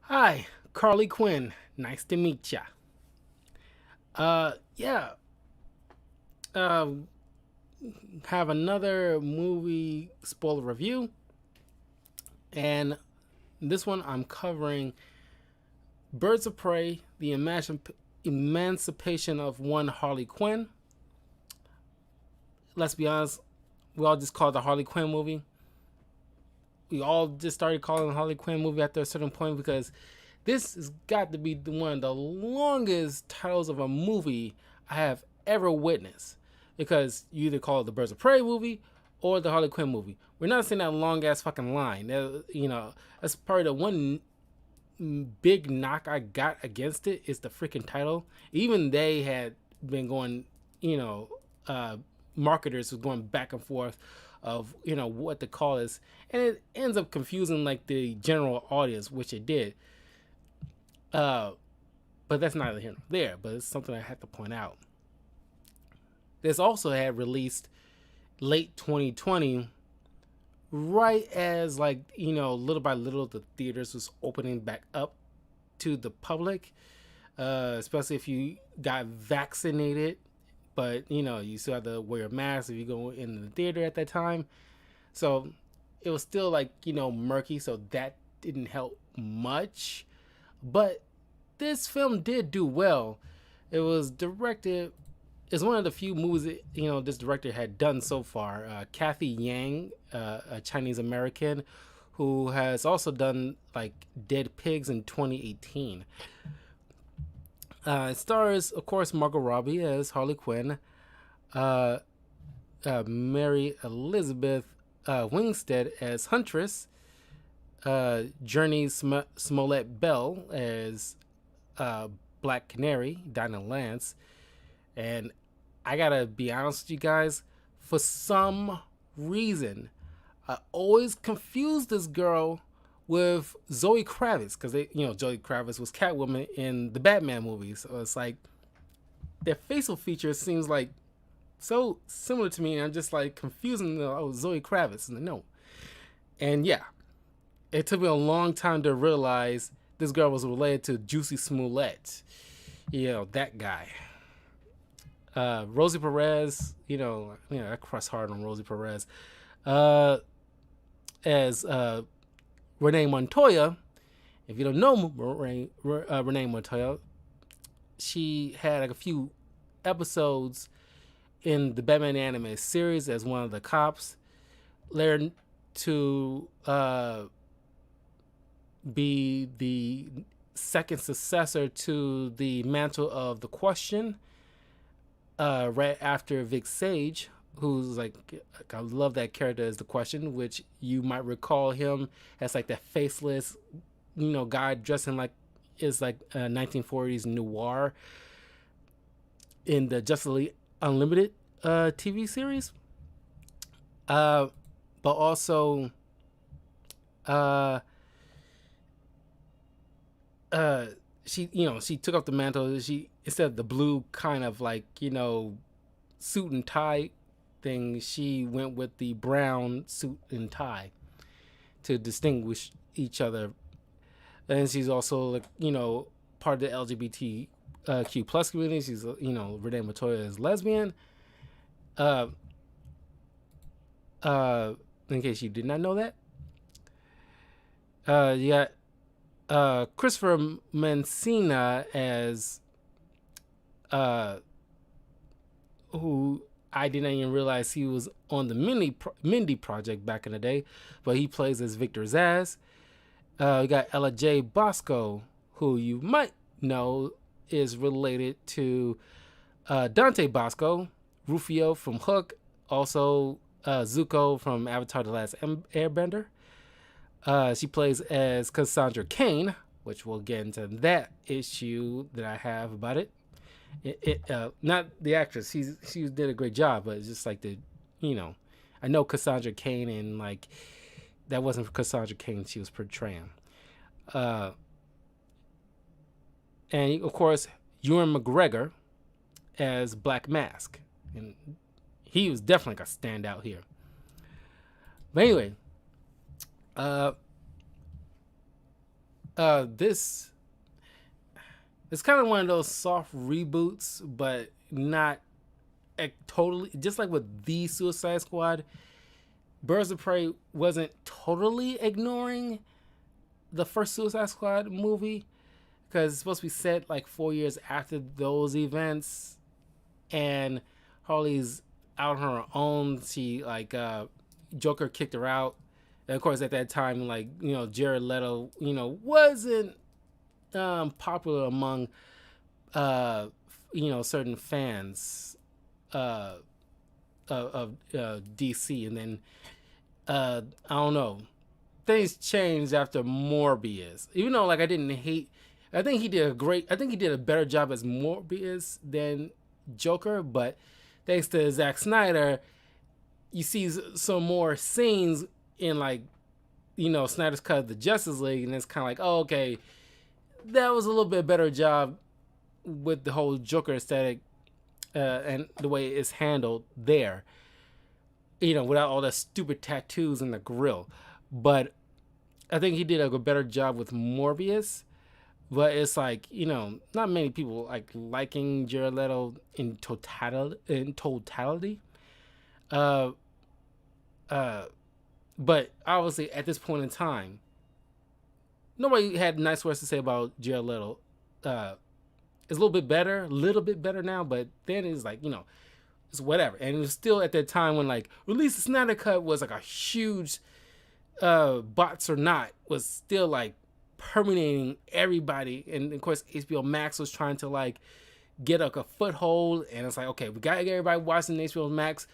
Hi, Harley Quinn. Nice to meet ya. Yeah. Uh, have another movie spoiler review, and this one I'm covering Birds of Prey: The Emancipation of One Harley Quinn. Let's be honest, we all just call it the Harley Quinn movie. We all just started calling it the Harley Quinn movie after a certain point because this has got to be one of the longest titles of a movie I have ever witnessed. Because you either call it the Birds of Prey movie or the Harley Quinn movie. We're not seeing that long ass fucking line. That's probably the one big knock I got against it is the freaking title. Even they had been going, you know, uh, marketers was going back and forth of what to call this, and it ends up confusing like the general audience, which it did. Uh, but that's neither here nor there. But it's something I had to point out. This also had released late 2020, right as little by little the theaters was opening back up to the public, especially if you got vaccinated. But you still have to wear a mask if you go in the theater at that time. So it was still murky, so that didn't help much. But this film did do well. It was directed. It's one of the few movies that this director had done so far. Kathy Yang, a Chinese American, who has also done like Dead Pigs in 2018. It stars, of course, Margot Robbie as Harley Quinn, uh, Mary Elizabeth Winstead as Huntress, Journey Smollett Bell as uh, Black Canary, Dinah Lance. And I gotta be honest with you guys, for some reason, I always confused this girl with Zoe Kravitz because Zoe Kravitz was Catwoman in the Batman movies. So it's like their facial features seems like so similar to me, and I'm just like confusing Zoe Kravitz. And no, and yeah, it took me a long time to realize this girl was related to Juicy Smollett. That guy. Rosie Perez, I cross hard on Rosie Perez. Uh, as Renee Montoya, if you don't know Renee Montoya, she had like a few episodes in the Batman anime series as one of the cops. Learned to be the second successor to the mantle of the Question, right after Vic Sage, who's like, I love that character as the Question, which you might recall him as like that faceless, guy dressing like is like a 1940s noir in the Justice League Unlimited TV series. Uh, but also, uh, uh, she took up the mantle. She, instead of the blue kind of suit and tie thing, she went with the brown suit and tie to distinguish each other. And she's also part of the LGBTQ plus community. She's Renee Montoya is lesbian. Uh, uh, in case you did not know that, you got Christopher Messina as who I didn't even realize he was on the Mindy project back in the day, but he plays as Victor Zsasz. We got Ella J. Bosco, who you might know is related to Dante Bosco, Rufio from Hook, also Zuko from Avatar: The Last Airbender. She plays as Cassandra Cain, which we'll get into that issue that I have about it. Not the actress; she did a great job, but it's just like I know Cassandra Cain, and like that wasn't Cassandra Cain she was portraying. Uh, and of course, Ewan McGregor as Black Mask, and he was definitely like a standout here. But anyway, uh, This it's kind of one of those soft reboots, but not totally. Just like with the Suicide Squad, Birds of Prey wasn't totally ignoring the first Suicide Squad movie because it's supposed to be set like 4 years after those events, and Harley's out on her own. She like Joker kicked her out, and of course at that time, like Jared Leto, wasn't popular among certain fans of DC, and then I don't know, things changed after Morbius. Even though like I didn't hate, I think he did a better job as Morbius than Joker, but thanks to Zack Snyder, you see some more scenes in like Snyder's cut of the Justice League, and it's kind of like, oh, okay, that was a little bit better job with the whole Joker aesthetic and the way it's handled there. Without all the stupid tattoos and the grill. But I think he did a better job with Morbius. But it's like, not many people liking Jared Leto in totality. But obviously at this point in time, nobody had nice words to say about Jared Leto. It's a little bit better now, but then it's like, it's whatever. And it was still at that time when like release the Snyder Cut was like a huge bots or not was still like permeating everybody. And of course HBO Max was trying to like get like a foothold, and it's like, okay, we gotta get everybody watching HBO Max,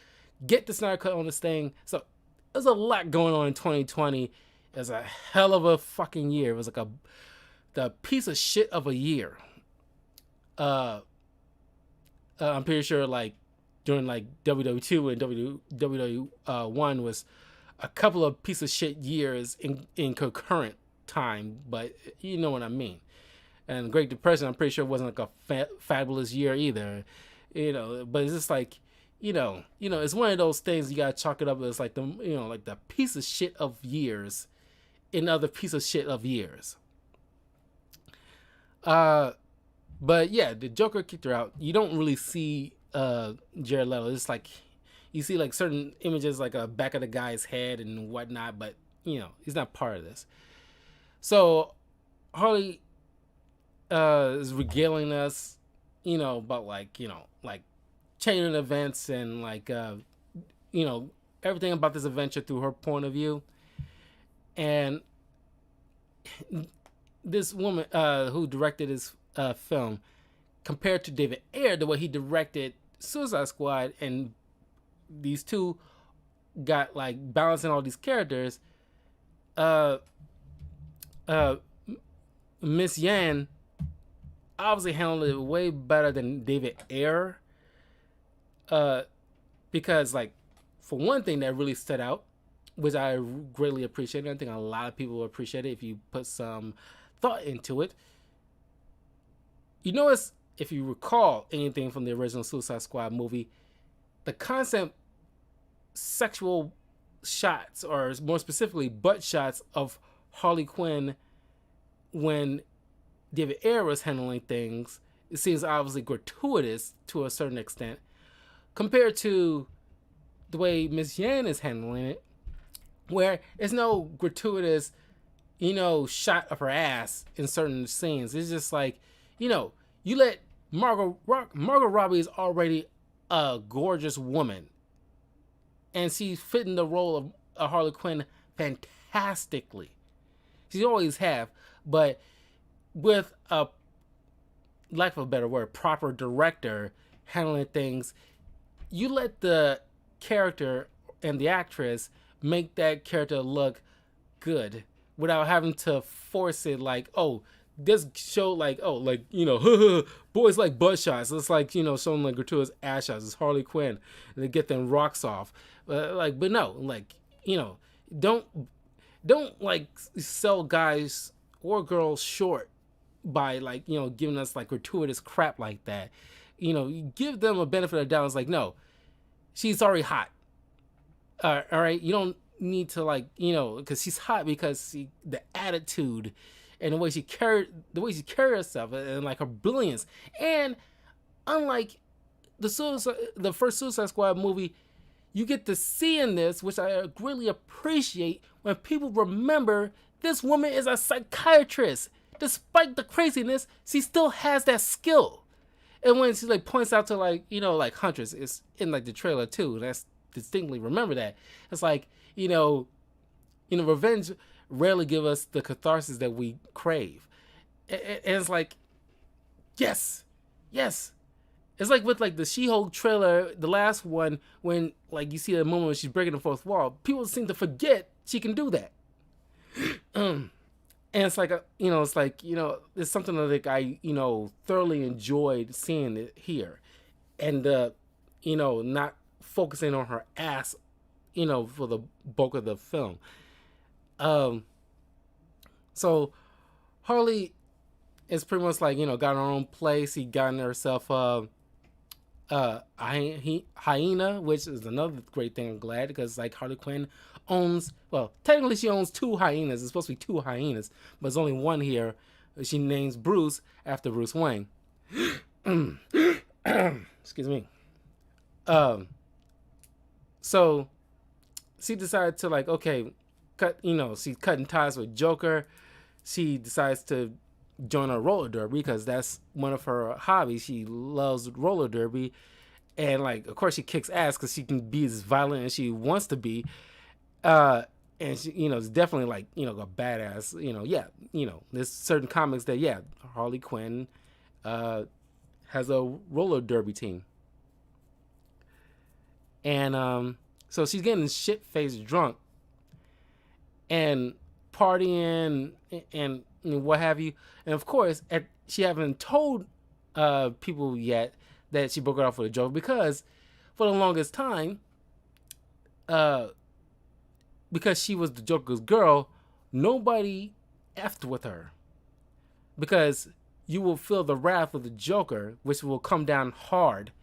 get the Snyder Cut on this thing. So there's a lot going on in 2020. It was a hell of a fucking year. It was like the piece of shit of a year. I'm pretty sure like during like WW2 and WW1 was a couple of piece of shit years in concurrent time, but you know what I mean. And the Great Depression, I'm pretty sure wasn't like a fabulous year either, but it's just like, it's one of those things you gotta chalk it up as like the piece of shit of years in other piece of shit of years. But yeah, the Joker kicked her out. You don't really see Jared Leto. It's like you see like certain images like a back of the guy's head and whatnot, but he's not part of this. So Harley is regaling us, about like chain events and like everything about this adventure through her point of view. And this woman who directed this film, compared to David Ayer, the way he directed Suicide Squad, and these two got like balancing all these characters. Miss Yan obviously handled it way better than David Ayer. Because like, for one thing that really stood out, which I greatly appreciate, I think a lot of people will appreciate it if you put some thought into it. You notice, if you recall anything from the original Suicide Squad movie, the constant sexual shots, or more specifically butt shots, of Harley Quinn when David Ayer was handling things, it seems obviously gratuitous to a certain extent, compared to the way Miss Yan is handling it, where it's no gratuitous, shot of her ass in certain scenes. It's just like, you let Margot Robbie is already a gorgeous woman, and she's fitting the role of a Harley Quinn fantastically. She always have, but with a lack of a better word, proper director handling things, you let the character and the actress make that character look good without having to force it. Like, oh, this show, like, oh, like, boys like butt shots. It's like, showing like gratuitous ass shots. It's Harley Quinn, and they get them rocks off. But no, like, don't like sell guys or girls short by like, giving us like gratuitous crap like that. You give them a benefit of the doubt. It's like, no, she's already hot. All right, you don't need to like, because she's hot because the attitude and the way she carried herself, and like her brilliance. And unlike the first Suicide Squad movie, you get to see in this, which I greatly appreciate, when people remember this woman is a psychiatrist. Despite the craziness, she still has that skill. And when she like points out to like, like Huntress, it's in like the trailer too. That's distinctly remember that. It's like, revenge rarely give us the catharsis that we crave. And it's like, yes, yes. It's like with like the She-Hulk trailer, the last one, when like you see the moment when she's breaking the fourth wall, people seem to forget she can do that. And it's like it's something that like I thoroughly enjoyed seeing it here, and not focusing on her ass, for the bulk of the film. So Harley is pretty much like got her own place. He gotten herself hyena, which is another great thing. I'm glad, because like Harley Quinn owns, well, technically she owns two hyenas. It's supposed to be two hyenas, but there's only one here. She names Bruce after Bruce Wayne. Excuse me. So she decided to like, okay, she's cutting ties with Joker. She decides to join a roller derby because that's one of her hobbies. She loves roller derby, and like, of course, she kicks ass because she can be as violent as she wants to be. And she, is definitely like, a badass. There's certain comics that Harley Quinn has a roller derby team, and so she's getting shit-faced drunk and partying and what have you. And of course, she haven't told people yet that she broke it off with a Joker, because for the longest time, because she was the Joker's girl, nobody effed with her, because you will feel the wrath of the Joker, which will come down hard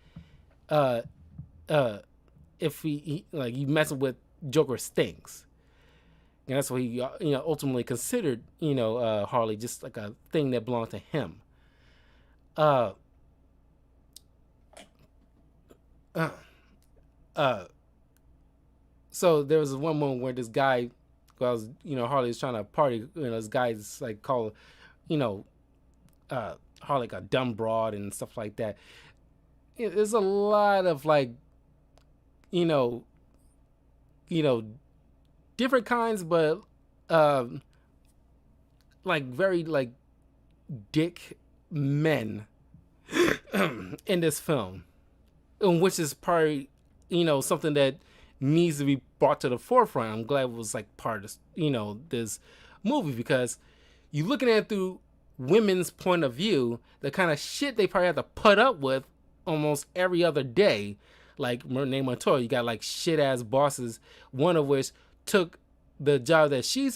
if he like you messing with Joker's things. And that's what he ultimately considered Harley just like a thing that belonged to him. So there was one moment where this guy, Harley was trying to party. This guy's like called, Harley like a dumb broad and stuff like that. There's a lot of like, different kinds, but like very like dick men in this film, which is probably something that needs to be brought to the forefront. I'm glad it was like part of this movie, because you're looking at it through women's point of view, the kind of shit they probably have to put up with almost every other day. Like Renee Montoya, you got like shit ass bosses, one of which took the job that she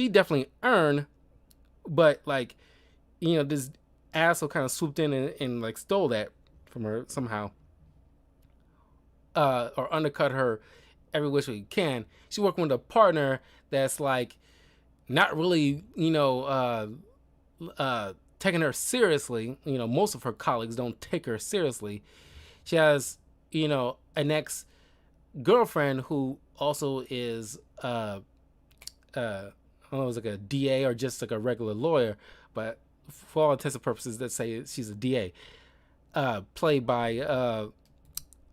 definitely earned, but like this asshole kind of swooped in and like stole that from her somehow, or undercut her every which way you can. She's working with a partner that's like not really taking her seriously. Most of her colleagues don't take her seriously. She has an ex girlfriend who also is I don't know, it's like a DA or just like a regular lawyer, but for all intents and purposes, let's say she's a DA, played by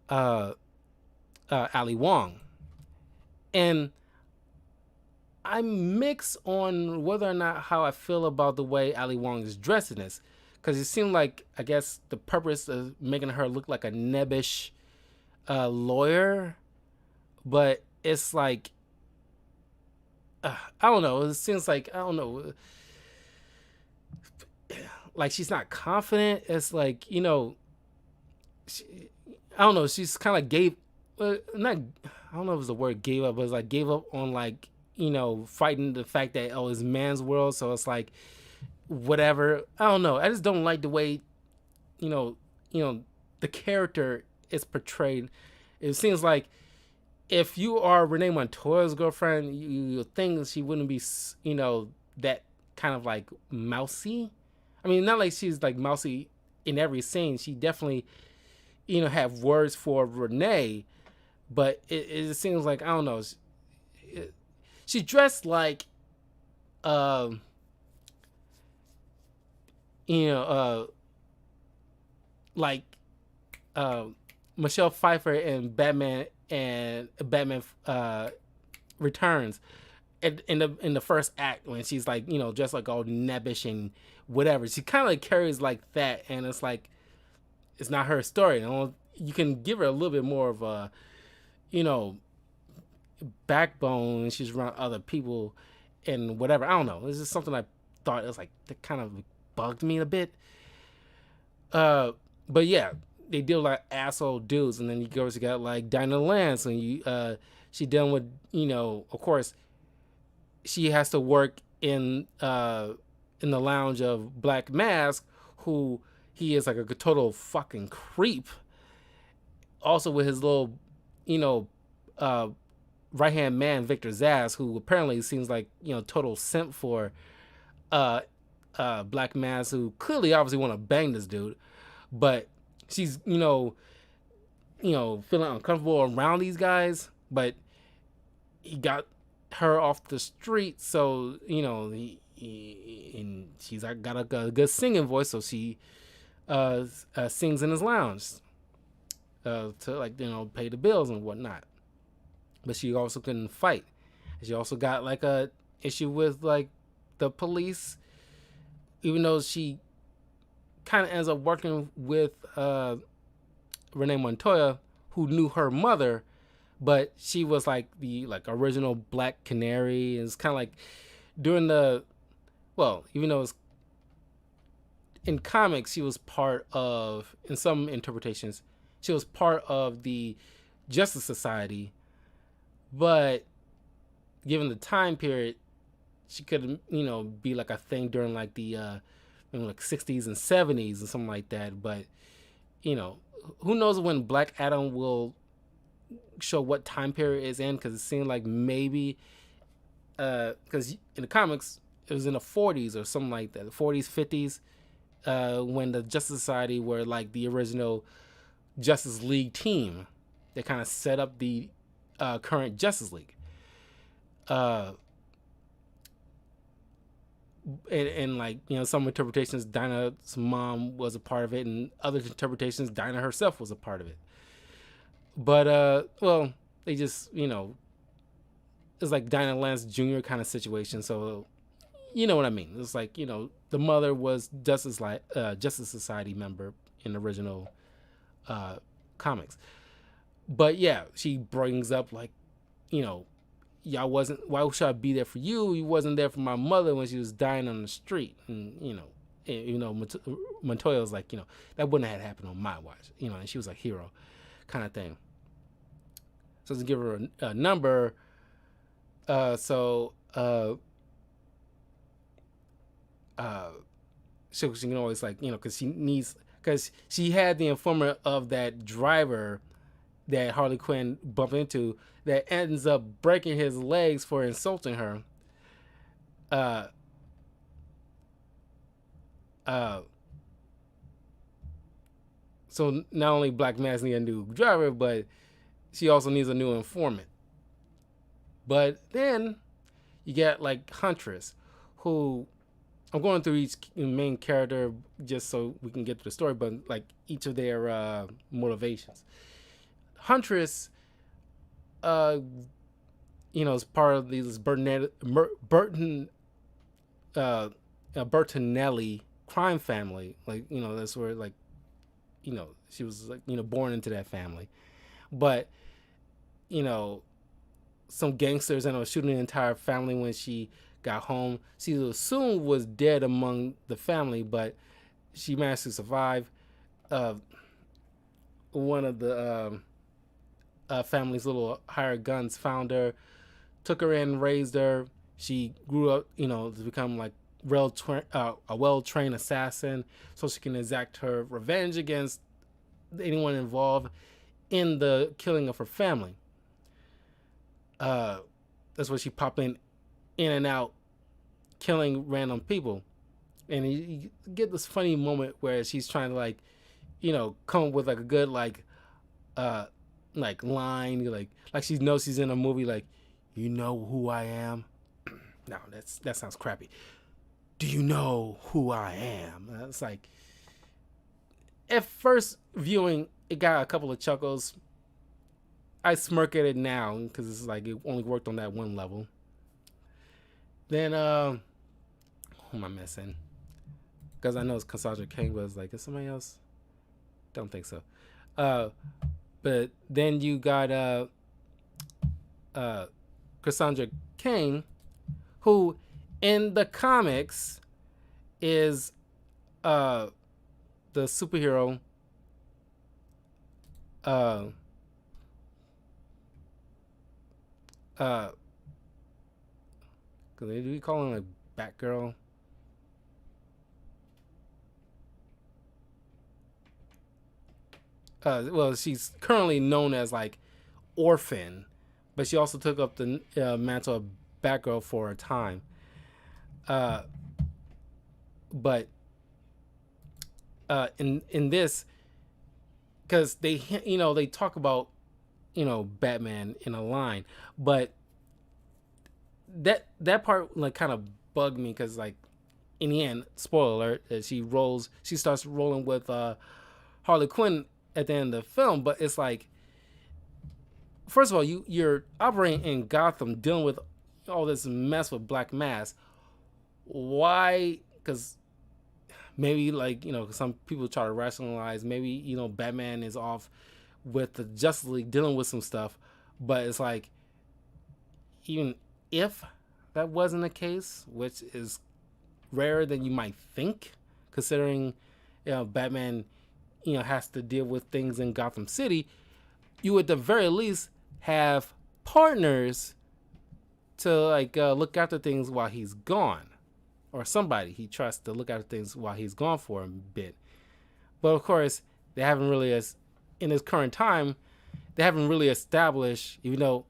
Ali Wong. And I'm mixed on whether or not how I feel about the way Ali Wong is dressed in this, because it seemed like, I guess, the purpose of making her look like a nebbish lawyer, but it's like, I don't know. It seems like, I don't know, like she's not confident. It's like, I don't know. She's kind of gave, not, I don't know if it's the word gave up, but it's like gave up on like, fighting the fact that, oh, it's man's world. So it's like, whatever. I don't know. I just don't like the way, the character is portrayed. It seems like if you are Renee Montoya's girlfriend, you think she wouldn't be, that kind of like mousy. I mean, not like she's like mousy in every scene. She definitely, have words for Renee, but it seems like, I don't know. She dressed like, um, you know, like uh, Michelle Pfeiffer in Batman Returns in the first act when she's like, just like all nebbish and whatever. She kind of like carries like that, and it's like it's not her story. You can give her a little bit more of a, you know, backbone, and she's around other people and whatever. I don't know. This is something I thought it was like that kind of bugged me a bit. But yeah, they deal like asshole dudes, and then you got like Dinah Lance, and she dealing with, of course, she has to work in the lounge of Black Mask, who he is like a total fucking creep. Also with his little, you know, right hand man Victor Zsasz, who apparently seems like, total simp for Black Mask, who clearly obviously want to bang this dude, but she's feeling uncomfortable around these guys, but he got her off the street, so and she's got a good singing voice, so she sings in his lounge to pay the bills and whatnot. But she also couldn't fight. She also got like a issue with like the police, even though she kind of ends up working with Renee Montoya, who knew her mother, but she was like the original Black Canary. It's kind of like during even though it's in comics, she was part of, in some interpretations, she was part of the Justice Society, but given the time period, she could be like a thing during like the 60s and 70s and something like that. But who knows when Black Adam will show what time period is in, because it seemed like maybe because in the comics it was in the 40s or something like that, the 40s 50s, when the Justice Society were like the original Justice League team. They kind of set up the current Justice League, and like some interpretations Dinah's mom was a part of it, and other interpretations Dinah herself was a part of it. But they just it's like Dinah Lance Jr. kind of situation. So you know what I mean. It's like the mother was Justice Society member in the original comics. But yeah, she brings up like y'all wasn't. Why should I be there for you? You wasn't there for my mother when she was dying on the street, and Montoya was like that wouldn't have happened on my watch. And she was like hero kind of thing. So to give her a number, she can always because she had the informant of that driver that Harley Quinn bumped into that ends up breaking his legs for insulting her. So not only Black Mask needs a new driver, but she also needs a new informant. But then you get like Huntress, who I'm going through each main character just so we can get to the story, but like each of their motivations. Huntress, is part of these Bertinelli crime family. Like, that's where like, she was like, born into that family. But, some gangsters ended up shooting the entire family when she got home. She assumed was dead among the family, but she managed to survive. One of the family's little hired guns found her, took her in, raised her. She grew up, to become like a well-trained assassin, so she can exact her revenge against anyone involved in the killing of her family. That's why she popped in and out killing random people. And you get this funny moment where she's trying to like, come up with like a good uh line, like she knows she's in a movie, like, you know who I am. No, that sounds crappy. Do you know who I am? It's like, at first viewing, it got a couple of chuckles. I smirk at it now because it's like it only worked on that one level. Then who am I missing? Because I know it's Cassandra Cain, but it's like, is somebody else? Don't think so. But then you got Cassandra Cain, who in the comics is the superhero do we call him like Batgirl? Well, she's currently known as like Orphan, but she also took up the mantle of Batgirl for a time. But in this, because they talk about Batman in a line, but that part like kind of bugged me because like in the end, spoiler alert, she starts rolling with Harley Quinn at the end of the film. But it's like, first of all, you're operating in Gotham, dealing with all this mess with Black Mass. Why? Because maybe like some people try to rationalize maybe Batman is off with the Justice League dealing with some stuff, but it's like, even if that wasn't the case, which is rarer than you might think, considering Batman has to deal with things in Gotham City, you at the very least have partners to like look after things while he's gone, or somebody he trusts to look after things while he's gone for a bit. But of course, they haven't really, in this current time, they haven't really established, even though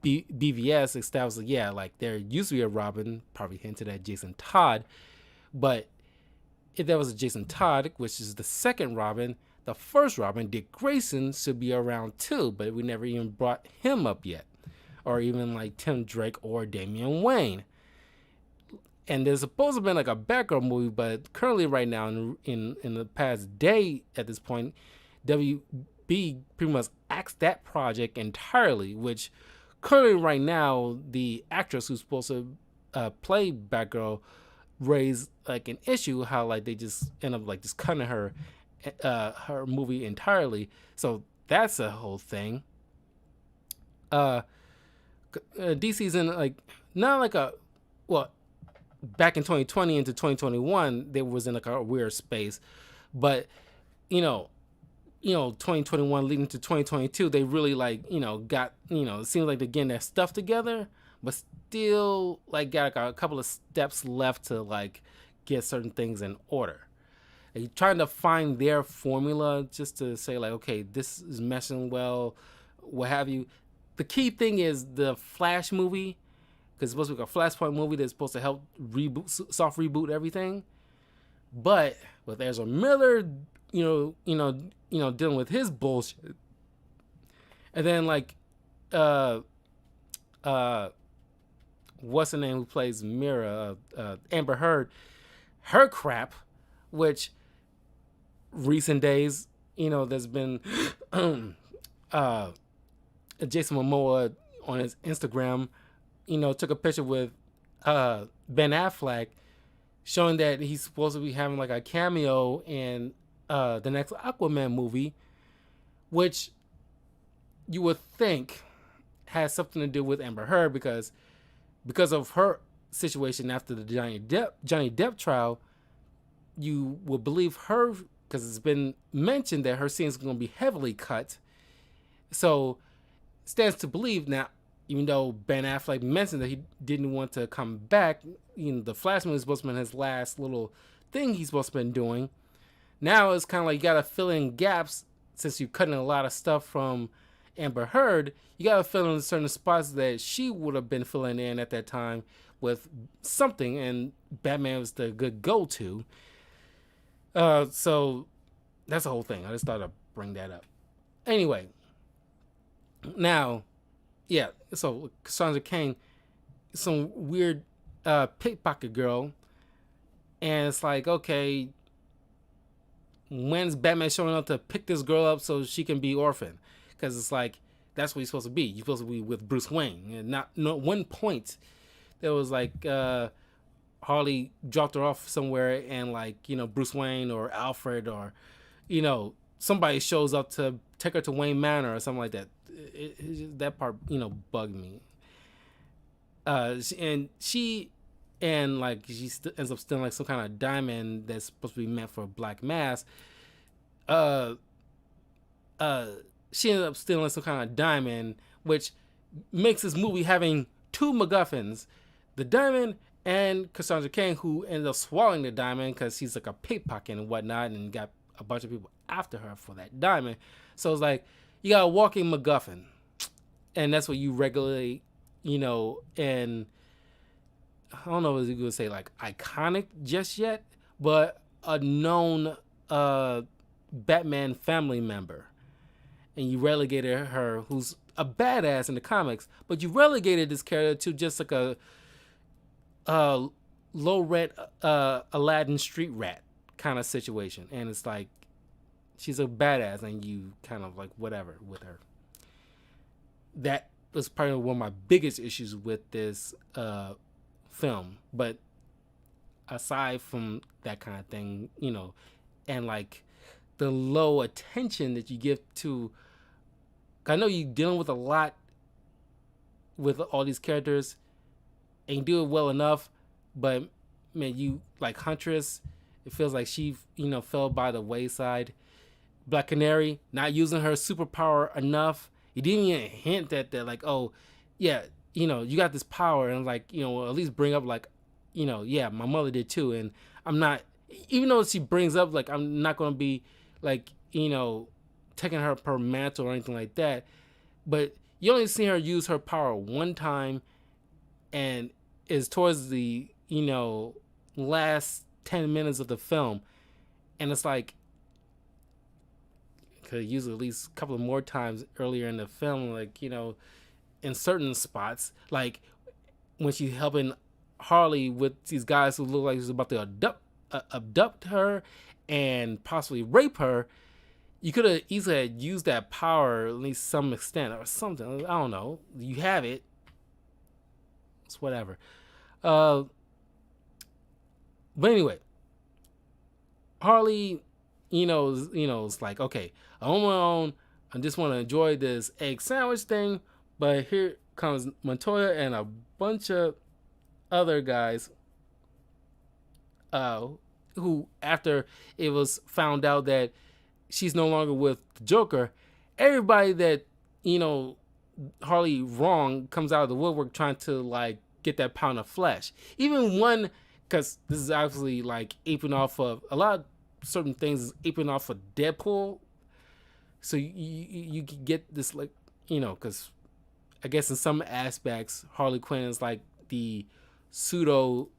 BVS established, like there used to be a Robin, probably hinted at Jason Todd, but if there was a Jason Todd, which is the second Robin, the first Robin, Dick Grayson, should be around too, but we never even brought him up yet, or even like Tim Drake or Damian Wayne. And there's supposed to have been like a Batgirl movie, but currently right now in the past day at this point, WB pretty much axed that project entirely, which currently right now the actress who's supposed to play Batgirl raised like an issue how like they just end up like just cutting her movie entirely. So that's a whole thing. DC's in like not like a back in 2020 into 2021 they was in like a weird space, but 2021 leading to 2022 they really like got it seems like they're getting their stuff together, but still like got like a couple of steps left to like get certain things in order. They're trying to find their formula just to say like, okay, this is meshing well, what have you. The key thing is the Flash movie, because it's supposed to be like a Flashpoint movie that's supposed to help soft reboot everything. But with Ezra Miller, dealing with his bullshit, and then like, what's the name who plays Mira, Amber Heard, her crap, which recent days, there's been Jason Momoa on his Instagram, took a picture with Ben Affleck, showing that he's supposed to be having like a cameo in the next Aquaman movie, which you would think has something to do with Amber Heard because of her situation after the Johnny Depp trial. You would believe her because it's been mentioned that her scenes are going to be heavily cut. So stands to believe now, even though Ben Affleck mentioned that he didn't want to come back, the Flash movie is supposed to be his last little thing he's supposed to be doing. Now it's kind of like you got to fill in gaps since you're cutting a lot of stuff from Amber Heard, you gotta fill in certain spots that she would have been filling in at that time with something, and Batman was the good go-to. So that's the whole thing. I just thought I'd bring that up. Anyway, now, yeah. So Cassandra Cain, some weird pickpocket girl, and it's like, okay, when's Batman showing up to pick this girl up so she can be orphaned? Because it's like that's what you're supposed to be. You're supposed to be with Bruce Wayne, and not no one point there was like Harley dropped her off somewhere, and like Bruce Wayne or Alfred or somebody shows up to take her to Wayne Manor or something like that. That part bugged me. And she ends up stealing like some kind of diamond that's supposed to be meant for a black mass. Uh, she ended up stealing some kind of diamond, which makes this movie having two MacGuffins: the diamond and Cassandra Cain, who ended up swallowing the diamond because she's like a pickpocket and whatnot, and got a bunch of people after her for that diamond. So it's like you got a walking MacGuffin, and that's what you regulate, and I don't know if you could say like iconic just yet, but a known Batman family member, and you relegated her, who's a badass in the comics, but you relegated this character to just like a low rent Aladdin street rat kind of situation, and it's like she's a badass, and you kind of like whatever with her. That was probably one of my biggest issues with this film. But aside from that kind of thing, and like the low attention that you give to, I know you're dealing with a lot with all these characters, and you do it well enough, but man, you like Huntress, it feels like she fell by the wayside. Black Canary, not using her superpower enough. You didn't even hint at that, like, oh yeah, you got this power, and like, at least bring up like, yeah, my mother did too. And I'm not, even though she brings up like, I'm not gonna be like, taking her mantle or anything like that, but you only see her use her power one time, and is towards the last 10 minutes of the film, and it's like could use it at least a couple of more times earlier in the film, like in certain spots, like when she's helping Harley with these guys who look like he's about to abduct her and possibly rape her. You could have easily used that power at least some extent or something. I don't know. You have it. It's whatever. But anyway, Harley, it's like, okay, I'm on my own. I just want to enjoy this egg sandwich thing. But here comes Montoya and a bunch of other guys who, after it was found out that she's no longer with the Joker, everybody that, Harley wrong comes out of the woodwork trying to, like, get that pound of flesh. Even one, because this is obviously, like, aping off of a lot of certain things, is aping off of Deadpool. So you get this, like, because I guess in some aspects, Harley Quinn is like the pseudo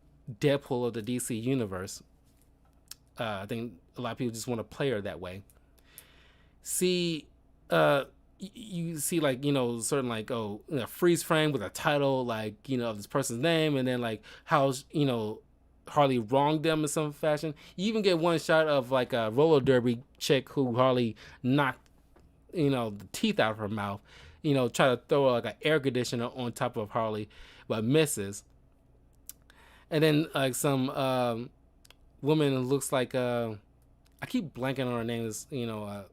Deadpool of the DC universe. I think a lot of people just want to play her that way. See, you see, like, certain, like, freeze frame with a title, like, of this person's name, and then, like, how, Harley wronged them in some fashion. You even get one shot of, like, a roller derby chick who Harley knocked, the teeth out of her mouth, try to throw, like, an air conditioner on top of Harley, but misses. And then, like, some woman who looks like, I keep blanking on her name, is, one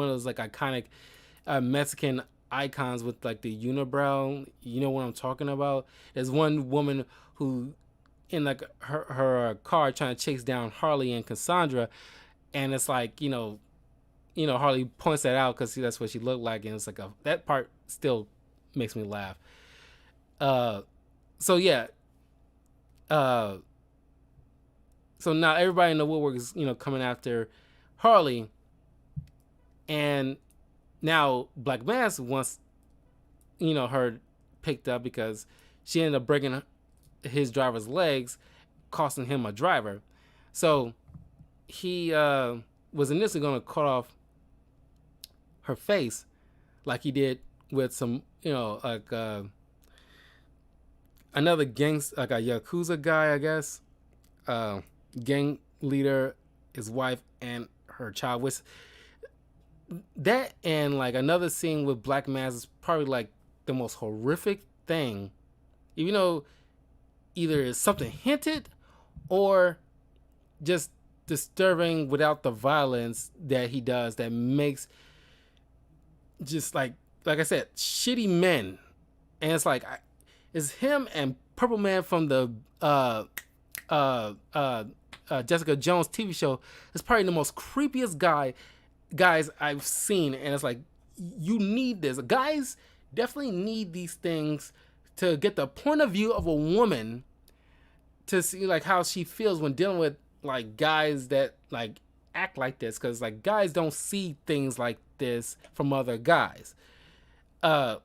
of those, like, iconic Mexican icons with, like, the unibrow. You know what I'm talking about? There's one woman who, in, like, her car, trying to chase down Harley and Cassandra, and it's like, Harley points that out because that's what she looked like, and it's like that part still makes me laugh. So yeah. So now everybody in the woodwork is, coming after Harley, and Now Black Mass wants her picked up because she ended up breaking his driver's legs, costing him a driver. So he was initially going to cut off her face, like he did with some, like another like a yakuza guy, I guess, gang leader, his wife, and her child. Which that and like another scene with Black Mass is probably like the most horrific thing, even though either it's something hinted or just disturbing without the violence that he does, that makes just like I said, shitty men. And it's like it's him and Purple Man from the Jessica Jones TV show. It's probably the most creepiest guys I've seen. And it's like, you need this. Guys definitely need these things to get the point of view of a woman, to see like how she feels when dealing with like guys that like act like this, because like guys don't see things like this from other guys. And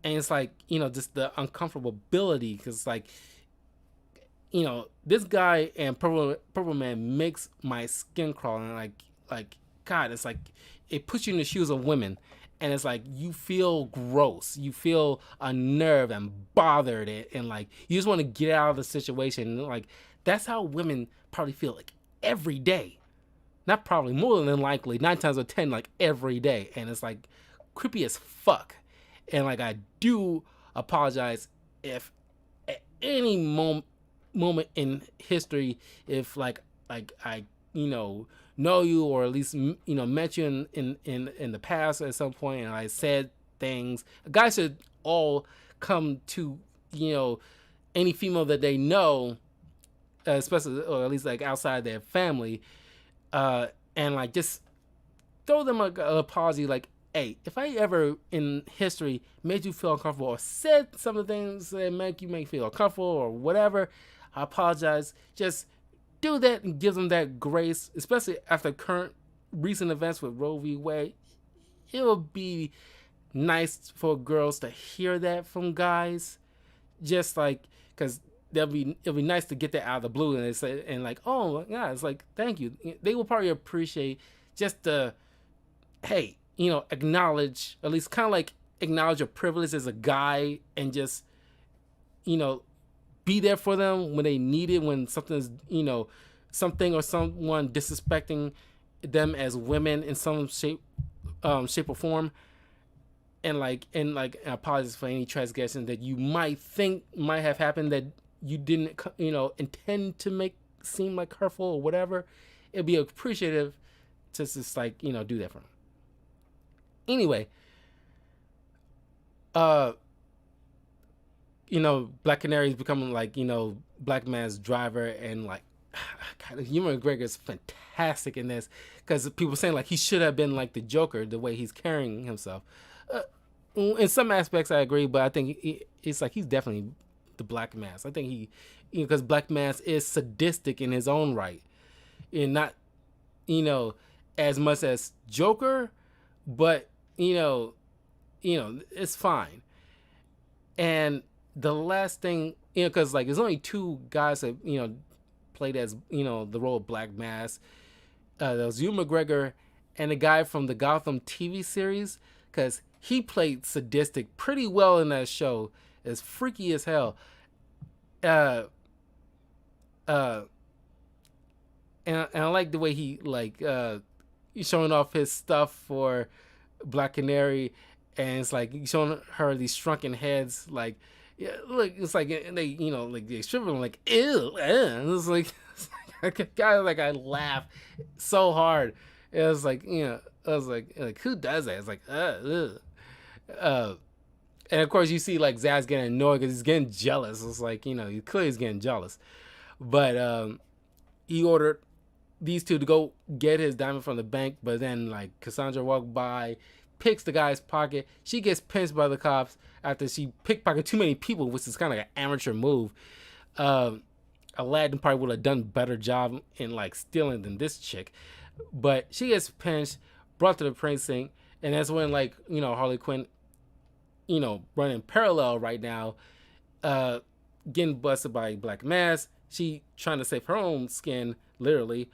it's like, just the uncomfortability, because like, this guy and Purple Man makes my skin crawl. And like God, it's like it puts you in the shoes of women, and it's like you feel gross, you feel unnerved and bothered, and like you just want to get out of the situation. And like that's how women probably feel like every day. Not probably, more than likely, 9 times out of 10, like every day. And it's like creepy as fuck. And like I do apologize if at any moment in history, if like I know you, or at least met you in the past at some point, and I said things. Guys should all come to any female that they know, especially, or at least like outside their family, and like just throw them an apology, like, hey, if I ever in history made you feel uncomfortable or said some of the things that make you feel uncomfortable or whatever, I apologize. Just do that and give them that grace, especially after current recent events with Roe v. Wade. It would be nice for girls to hear that from guys, just like, because it'll be nice to get that out of the blue, and they say, and like, oh my God, it's like, thank you. They will probably appreciate just the, hey, acknowledge, at least kind of like acknowledge your privilege as a guy, and just be there for them when they need it, when something's something or someone disrespecting them as women in some shape or form. And apologize for any transgression that you might think might have happened that you didn't intend to make seem like hurtful or whatever. It'd be appreciative to just like do that for them. Anyway, Black Canary is becoming like Black Man's driver, and like God, Ewan McGregor is fantastic in this, because people saying like he should have been like the Joker, the way he's carrying himself. In some aspects I agree, but I think it's like he's definitely the Black Mass. I think he, because Black Mass is sadistic in his own right, and not as much as Joker, but it's fine. And the last thing, because like there's only 2 guys that played as the role of Black Mass. There was Ewan McGregor and a guy from the Gotham TV series, because he played sadistic pretty well in that show. It's freaky as hell. And I like the way he he's showing off his stuff for Black Canary, and it's like he's showing her these shrunken heads, like, yeah, look, it's like they like they strip them, like, ew, and it's like I laugh so hard. It was like I was like who does that? It's like and of course you see like Zaz getting annoyed because he's getting jealous. It's like he clearly is getting jealous, but he ordered these 2 to go get his diamond from the bank, but then like Cassandra walked by, picks the guy's pocket. She gets pinched by the cops after she pickpocketed too many people, which is kind of like an amateur move. Aladdin probably would have done a better job in like stealing than this chick, but she gets pinched, brought to the precinct, And that's when, like, Harley Quinn, running parallel right now, uh, getting busted by Black Mass. She trying to save her own skin, literally,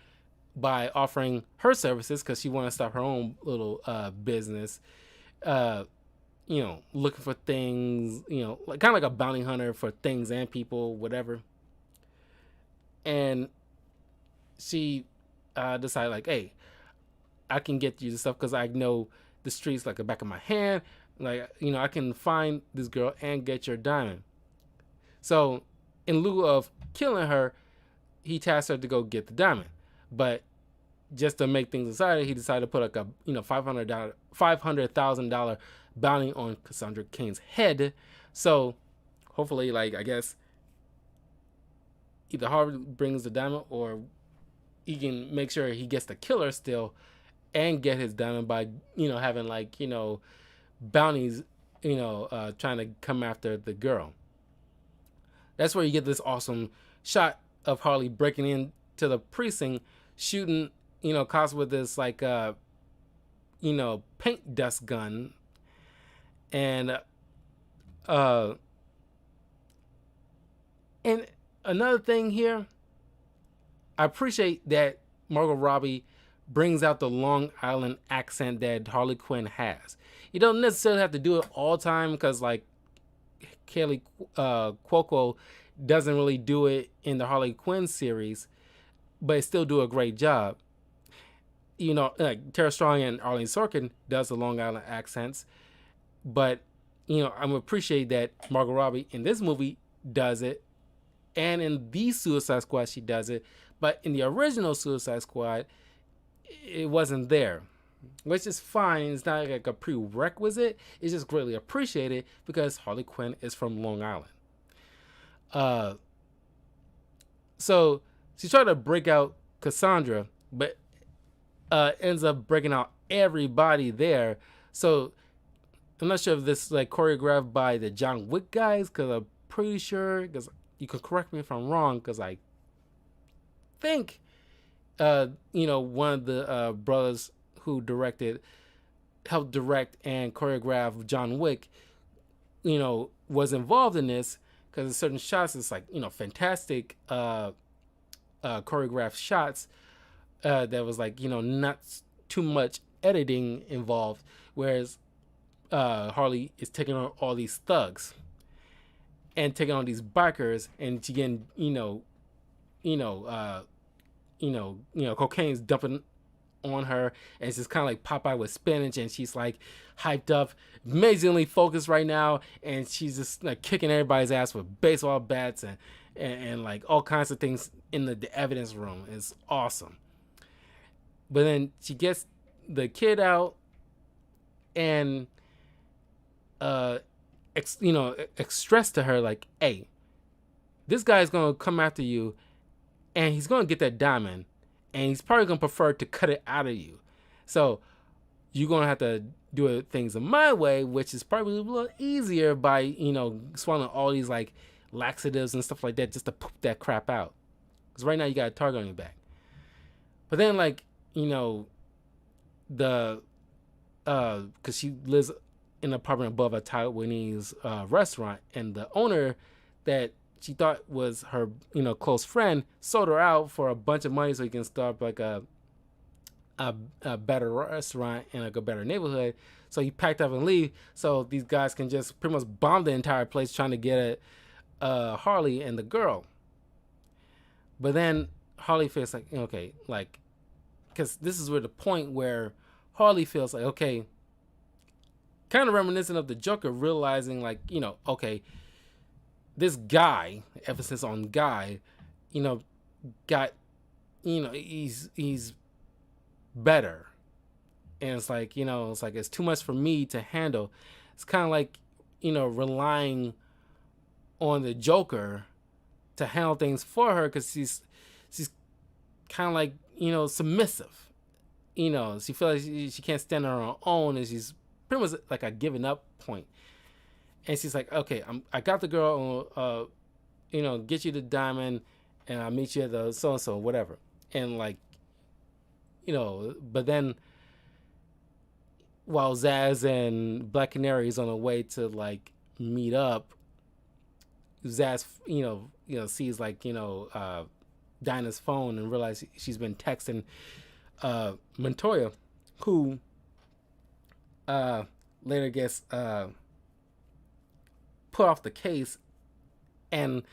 by offering her services because she want to start her own little business. Uh, looking for things, like kind of like a bounty hunter for things and people, whatever. And she decided, like, hey, I can get you the stuff because I know the streets like the back of my hand. Like, I can find this girl and get your diamond. So, in lieu of killing her, he tasked her to go get the diamond. But just to make things exciting, he decided to put like a $500,000 bounty on Cassandra Cain's head. So, hopefully, like, I guess either Harvey brings the diamond or he can make sure he gets the killer still and get his diamond by having like bounties trying to come after the girl. That's where you get this awesome shot of Harley breaking into the precinct, shooting cops with this like paint dust gun. And and another thing here, I appreciate that Margot Robbie brings out the Long Island accent that Harley Quinn has. You don't necessarily have to do it all the time because, like, Kelly Cuoco doesn't really do it in the Harley Quinn series, but it still do a great job. Like Tara Strong and Arlene Sorkin does the Long Island accents, but I'm appreciate that Margot Robbie in this movie does it, and in the Suicide Squad she does it, but in the original Suicide Squad it wasn't there, which is fine. It's not like a prerequisite. It's just greatly appreciated because Harley Quinn is from Long Island. So she tried to break out Cassandra, but ends up breaking out everybody there. So I'm not sure if this is like choreographed by the John Wick guys, because I'm pretty sure, because you can correct me if I'm wrong, because I think one of the brothers who helped direct and choreograph John Wick, was involved in this, because certain shots, it's like, fantastic choreographed shots that was like, not too much editing involved, whereas Harley is taking on all these thugs and taking on these bikers, and she getting, cocaine's dumping on her, and it's just kind of like Popeye with spinach, and she's like hyped up, amazingly focused right now, and she's just like kicking everybody's ass with baseball bats and like all kinds of things in the evidence room. It's awesome. But then she gets the kid out and express to her like, hey, this guy's gonna come after you and he's gonna get that diamond, and he's probably gonna prefer to cut it out of you. So you're gonna have to do things in my way, which is probably a little easier by swallowing all these like laxatives and stuff like that just to poop that crap out. Because right now you got a target on your back. But then like the because she lives in an apartment above a Taiwanese restaurant, and the owner that she thought was her close friend sold her out for a bunch of money so he can start like a better restaurant in like a better neighborhood. So he packed up and leave so these guys can just pretty much bomb the entire place trying to get at Harley and the girl. But then Harley feels like, okay, like, because this is where the point where Harley feels like, okay, kind of reminiscent of the Joker, realizing like, okay, this guy, emphasis on guy, got, he's better. And it's like, it's too much for me to handle. It's kind of like, relying on the Joker to handle things for her, because she's kind of like, submissive. She feels like she can't stand on her own, and she's pretty much like a giving up point. And she's like, okay, I got the girl, get you the diamond, and I'll meet you at the so-and-so, whatever. And like, but then while Zaz and Black Canary is on the way to like meet up, Zaz, sees like Dinah's phone and realizes she's been texting Montoya, who later gets put off the case, and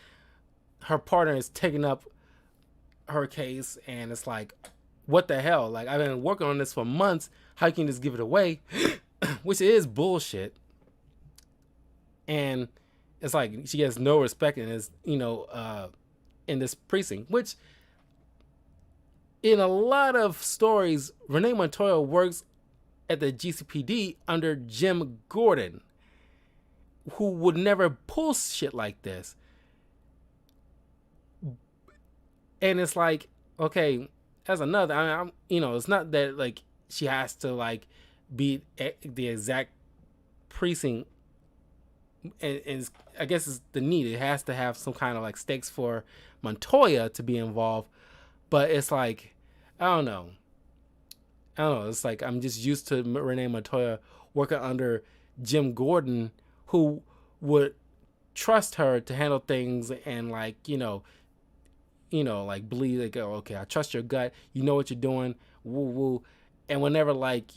her partner is taking up her case, and it's like, what the hell? Like, I've been working on this for months. How can you just give it away? Which is bullshit. And it's like she gets no respect in this, in this precinct. Which, in a lot of stories, Renee Montoya works at the GCPD under Jim Gordon, who would never pull shit like this. And it's like, okay, as another, it's not that like she has to like be the exact precinct, and I guess it's the need. It has to have some kind of like stakes for Montoya to be involved, but it's like, I don't know. It's like I'm just used to Renee Montoya working under Jim Gordon, who would trust her to handle things and like like believe like, oh, okay, I trust your gut. You know what you're doing. Woo woo, and will never like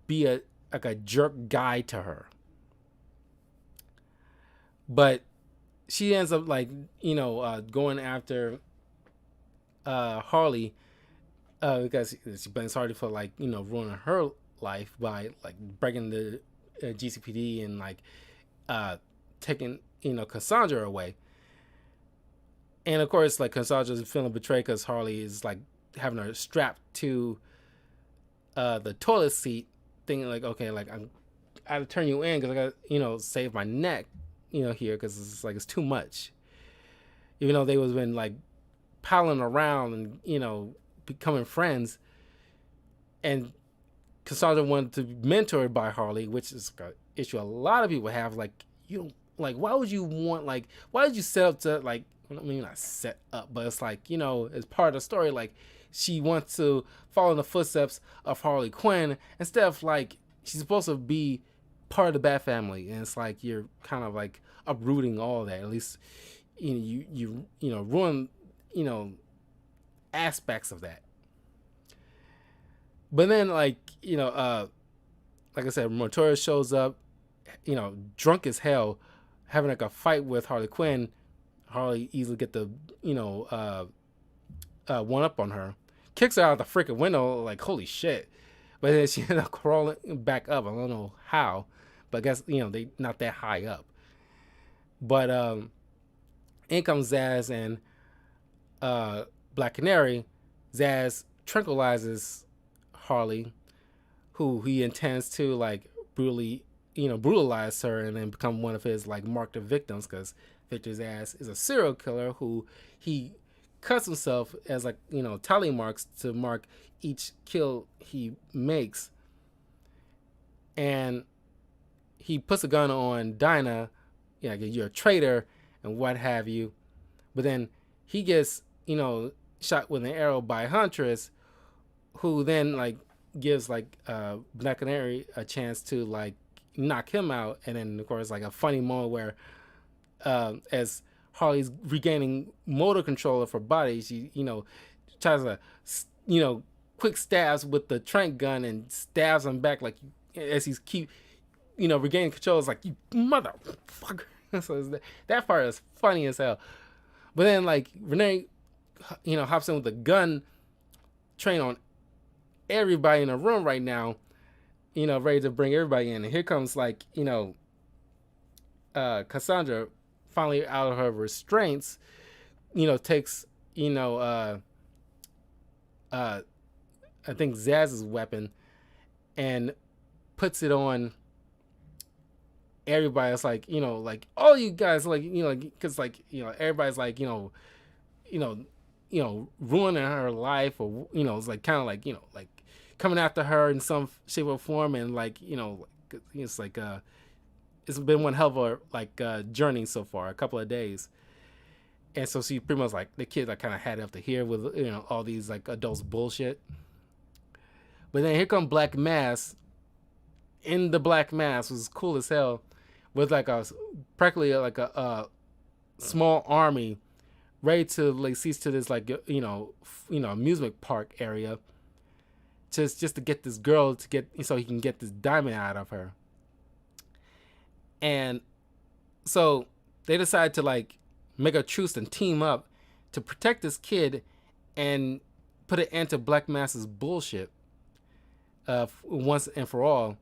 be a jerk guy to her. But she ends up like going after Harley because she blames Harley for like ruining her life by like breaking the GCPD and like taking Cassandra away. And of course, like Cassandra's feeling betrayed because Harley is like having her strapped to the toilet seat, thinking like, okay, like I gotta turn you in because I got save my neck, here because it's like it's too much. Even though they was been like palling around and becoming friends, and Cassandra wanted to be mentored by Harley, which is an issue a lot of people have. Like why would you want why did you set up to like? I mean, not set up, but it's like, as part of the story, like, she wants to follow in the footsteps of Harley Quinn instead of, like, she's supposed to be part of the Bat family. And it's like, you're kind of, like, uprooting all that. At least, you ruin, aspects of that. But then, like I said, Montoya shows up, drunk as hell, having, like, a fight with Harley Quinn. Harley easily get the one up on her, kicks her out the freaking window, like holy shit. But then she ended up crawling back up. I don't know how, but I guess they not that high up. But in comes Zaz and Black Canary. Zaz tranquilizes Harley, who he intends to like brutally brutalize her and then become one of his like marked victims, because Victor's ass is a serial killer who he cuts himself as like tally marks to mark each kill he makes, and he puts a gun on Dinah, you're a traitor and what have you. But then he gets shot with an arrow by Huntress, who then like gives like Black Canary a chance to like knock him out. And then of course like a funny moment where as Harley's regaining motor control of her body, she tries to quick stabs with the trank gun and stabs him back like as he's keep regaining control. It's like, you motherfucker. So that part is funny as hell. But then like Renee hops in with the gun, train on everybody in the room right now, ready to bring everybody in. And here comes like Cassandra finally out of her restraints, takes I think Zaz's weapon and puts it on everybody. It's like like all you guys like because like everybody's like ruining her life, or it's like kind of like like coming after her in some shape or form. And like it's like it's been one hell of a like journey so far, a couple of days. And so she pretty much like the kids like kind of had it up to here with all these like adults bullshit. But then here come Black Mass, in the black mask was cool as hell, with like a practically like a small army ready to like seize to this like amusement park area, just to get this girl to get so he can get this diamond out of her. And so they decide to like make a truce and team up to protect this kid and put an end to Black Mass's bullshit once and for all.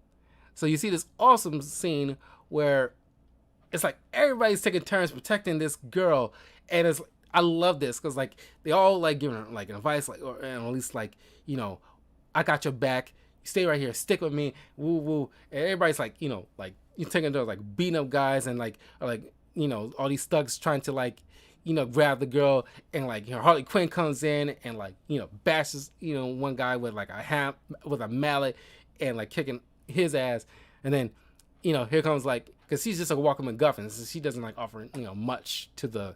So you see this awesome scene where it's like everybody's taking turns protecting this girl, and it's I love this because like they all like giving her like advice, like or at least like I got your back. You stay right here, stick with me, woo woo. And everybody's like like you taking those like beating up guys and like all these thugs trying to like grab the girl, and like Harley Quinn comes in and like bashes one guy with like with a mallet and like kicking his ass, and then here comes like because she's just a walking MacGuffin, so she doesn't like offer much to the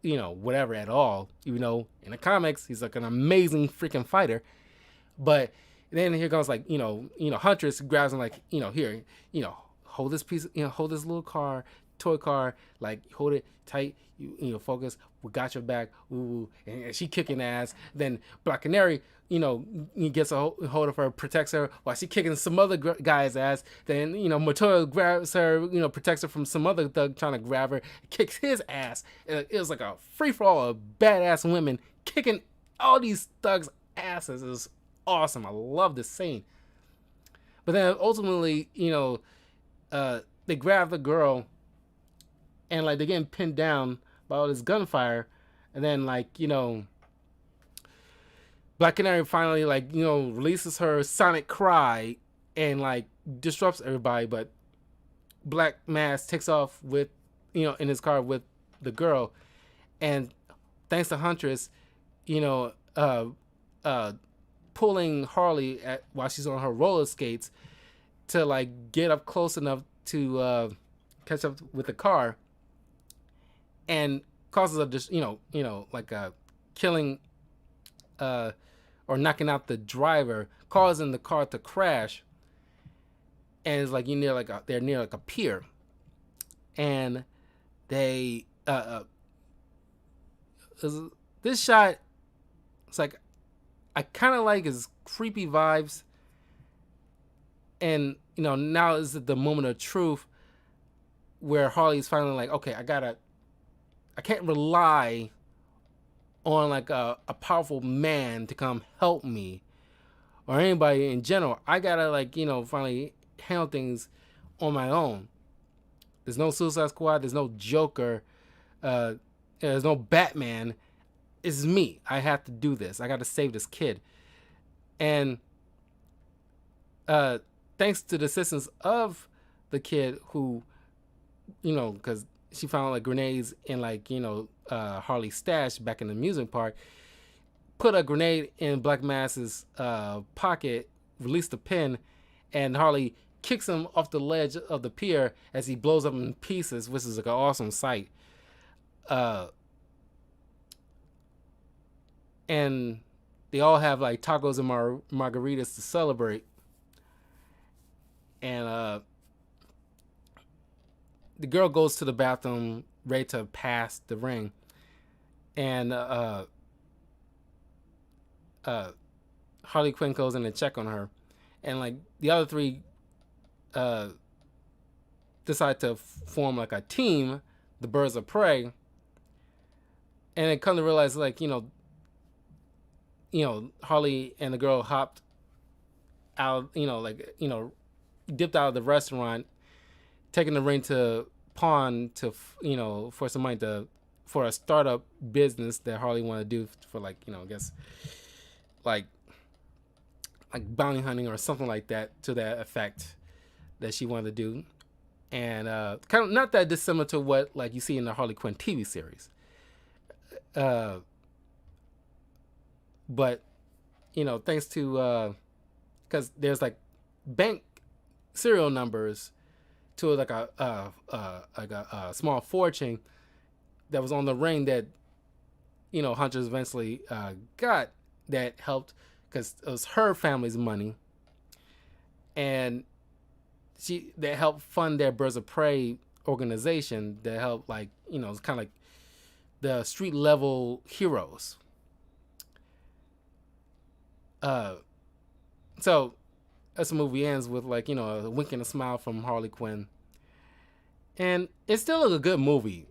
whatever at all, even though in the comics he's like an amazing freaking fighter. But then here comes like Huntress grabs him like here hold this piece, hold this little toy car, like hold it tight, focus, we got your back, ooh, and she kicking ass. Then Black Canary he gets a hold of her, protects her while she kicking some other guy's ass. Then Matoya grabs her, protects her from some other thug trying to grab her, kicks his ass. It was like a free for all of badass women kicking all these thugs asses. It was awesome. I love this scene. But then ultimately they grab the girl and like they're getting pinned down by all this gunfire, and then like Black Canary finally like releases her sonic cry and like disrupts everybody, but Black Mass takes off with in his car with the girl, and thanks to Huntress pulling Harley while she's on her roller skates to like get up close enough to catch up with the car, and causes a just like a killing or knocking out the driver, causing the car to crash. And it's like they're near like a pier, and they this shot, it's like I kind of like his creepy vibes, and now is the moment of truth where Harley's finally like, okay, I can't rely on like a powerful man to come help me or anybody in general. I gotta like finally handle things on my own. There's no Suicide Squad, there's no Joker, there's no Batman. It's me. I have to do this. I gotta save this kid. And thanks to the assistance of the kid who because she found like grenades in like Harley's stash back in the amusement park, put a grenade in Black Mass's pocket, released the pin, and Harley kicks him off the ledge of the pier as he blows up in pieces, which is like an awesome sight. And they all have like tacos and margaritas to celebrate. And the girl goes to the bathroom ready to pass the ring, and Harley Quinn goes in to check on her, and like the other three decide to form like a team, the Birds of Prey, and they come to realize like Harley and the girl hopped out, dipped out of the restaurant, taking the ring to pawn to for some money for a startup business that Harley wanted to do for like I guess like bounty hunting or something like that, to that effect, that she wanted to do. And kind of not that dissimilar to what like you see in the Harley Quinn TV series, but thanks to because there's like bank serial numbers to like a small fortune that was on the ring that Huntress eventually got, that helped because it was her family's money. And that helped fund their Birds of Prey organization that helped, like, it's kind of like the street level heroes. So as the movie ends with, like, a wink and a smile from Harley Quinn, and it's still a good movie.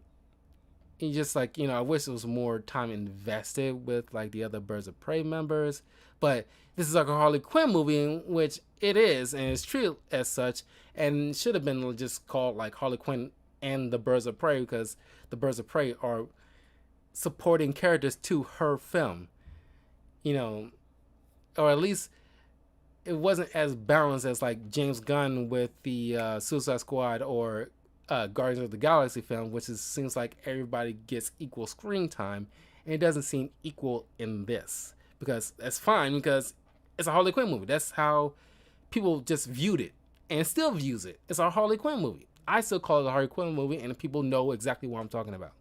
You just, like, I wish there was more time invested with, like, the other Birds of Prey members, but this is like a Harley Quinn movie, in which it is, and it's treated as such, and should have been just called, like, Harley Quinn and the Birds of Prey, because the Birds of Prey are supporting characters to her film, or at least it wasn't as balanced as, like, James Gunn with the Suicide Squad or Guardians of the Galaxy film, which seems like everybody gets equal screen time, and it doesn't seem equal in this, because that's fine, because it's a Harley Quinn movie. That's how people just viewed it, and still views it. It's a Harley Quinn movie. I still call it a Harley Quinn movie, and people know exactly what I'm talking about.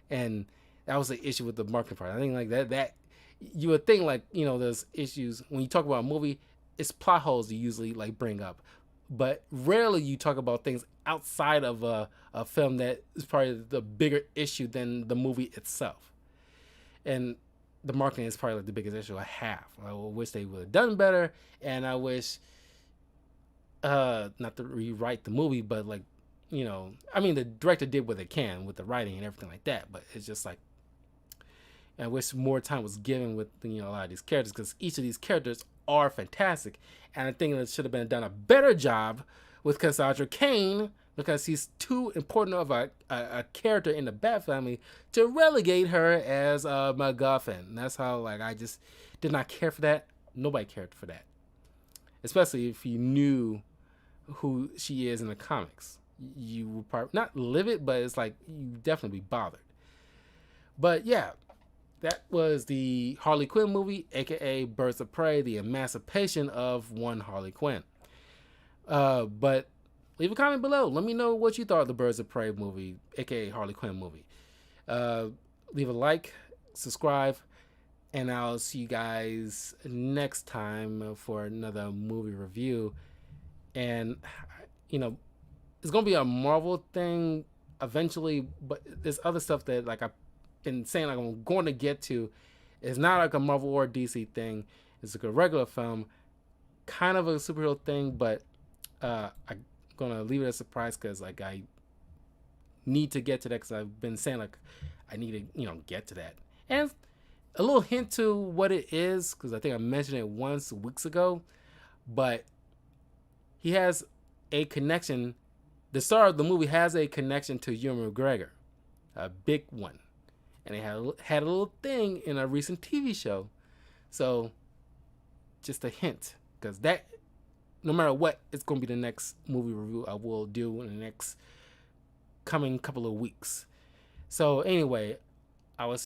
And that was the issue with the marketing part. I think, like, that you would think, like, there's issues when you talk about a movie. It's plot holes you usually, like, bring up, but rarely you talk about things outside of a film that is probably the bigger issue than the movie itself. And the marketing is probably, like, the biggest issue I have. I wish they would have done better, and I wish not to rewrite the movie, but, like, I mean, the director did what they can with the writing and everything like that, but it's just like, I wish more time was given with, a lot of these characters, because each of these characters are fantastic, and I think that should have been done a better job with Cassandra Cain, because he's too important of a character in the Bat family to relegate her as a MacGuffin. And that's how, like, I just did not care for that. Nobody cared for that, especially if you knew who she is in the comics. You would probably not live it, but it's like you definitely be bothered. But yeah, that was the Harley Quinn movie, aka Birds of Prey, the Emancipation of one Harley Quinn. But leave a comment below. Let me know what you thought of the Birds of Prey movie, aka Harley Quinn movie. Leave a like, subscribe, and I'll see you guys next time for another movie review. And, it's going to be a Marvel thing eventually, but there's other stuff that, like, I've been saying, like, I'm going to get to. It's not like a Marvel or DC thing. It's like a regular film, kind of a superhero thing, but I'm going to leave it as a surprise, because, like, I need to get to that, because I've been saying, like, I need to, get to that. And a little hint to what it is, because I think I mentioned it once weeks ago, but he has a connection. The star of the movie has a connection to Ewan McGregor, a big one, and they had a little thing in a recent TV show. So, just a hint, because that, no matter what, it's going to be the next movie review I will do in the next coming couple of weeks. So anyway, I was